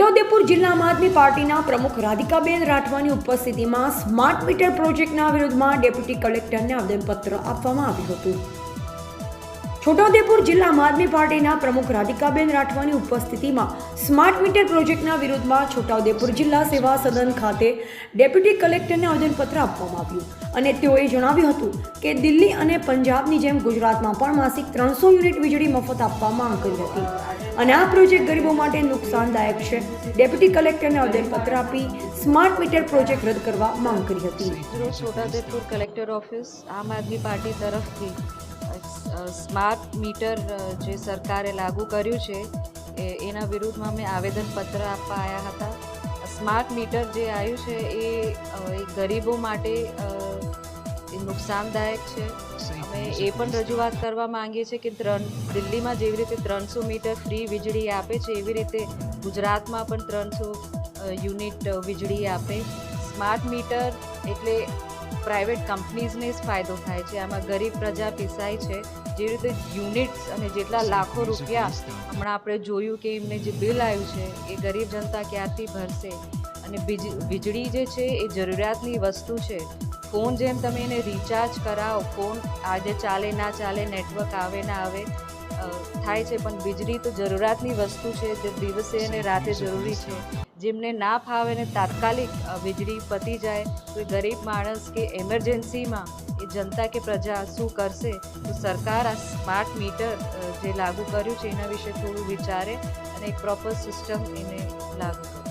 છોટાઉદેપુર જિલ્લામાં આદમી પાર્ટીના પ્રમુખ રાધિકાબેન રાઠવાની ઉપસ્થિતિમાં સ્માર્ટ મીટર પ્રોજેક્ટના વિરોધમાં ડેપ્યુટી કલેક્ટરને આવેદનપત્ર આપવામાં આવ્યું હતું। છોટાઉદેપુર જિલ્લામાં આદમી પાર્ટીના પ્રમુખ રાધિકાબેન રાઠવાની ઉપસ્થિતિમાં સ્માર્ટ મીટર પ્રોજેક્ટના વિરોધમાં છોટાઉદેપુર જિલ્લા સેવા સદન ખાતે ડેપ્યુટી કલેક્ટરને આવેદનપત્ર આપવામાં આવ્યું અને તેઓએ જણાવ્યું હતું કે દિલ્હી અને પંજાબની જેમ ગુજરાતમાં પણ માસિક 300 યુનિટ વીજળી મફત આપવા માંગ કરી હતી અને આ પ્રોજેક્ટ ગરીબો માટે નુકસાનદાયક છે। ડેપ્યુટી કલેક્ટરને આવેદનપત્ર આપી સ્માર્ટ મીટર પ્રોજેક્ટ રદ કરવા માંગ કરી હતી। છોટાઉદેપુર કલેક્ટર ઓફિસ આમ આદમી પાર્ટી તરફથી સ્માર્ટ મીટર જે સરકારે લાગુ કર્યું છે એના વિરુદ્ધમાં અમે આવેદનપત્ર આપવા આવ્યા હતા। સ્માર્ટ મીટર જે આવ્યું છે એ ગરીબો માટે નુકસાનદાયક છે। અમે એ પણ રજૂઆત કરવા માંગીએ છીએ કે દિલ્હીમાં જેવી રીતે 300 મીટર ફ્રી વીજળી આપે છે એવી રીતે ગુજરાતમાં પણ 300 યુનિટ વીજળી આપે। સ્માર્ટ મીટર એટલે પ્રાઇવેટ કંપનીઝને જ ફાયદો થાય છે, આમાં ગરીબ પ્રજા પીસાય છે। જે રીતે યુનિટ્સ અને જેટલા લાખો રૂપિયા હમણાં આપણે જોયું કે એમને જે બિલ આવ્યું છે એ ગરીબ જનતા ક્યાંથી ભરશે? અને વીજળી જે છે એ જરૂરિયાતની વસ્તુ છે। ફોન જેમ તમે એને રિચાર્જ કરાવો, ફોન આજે ચાલે ના ચાલે, નેટવર્ક આવે ના આવે થાય છે, પણ વીજળી તો જરૂરિયાતની વસ્તુ છે જે દિવસે અને રાતે જરૂરી છે। જેમને ના ફાવે ને તાત્કાલિક વીજળી પતી જાય તો એ ગરીબ માણસ કે એમરજન્સીમાં એ જનતા કે પ્રજા શું કરશે? તો સરકાર આ સ્માર્ટ મીટર જે લાગુ કર્યું છે એના વિશે થોડું વિચારે અને એક પ્રોપર સિસ્ટમ એને લાગુ કરે।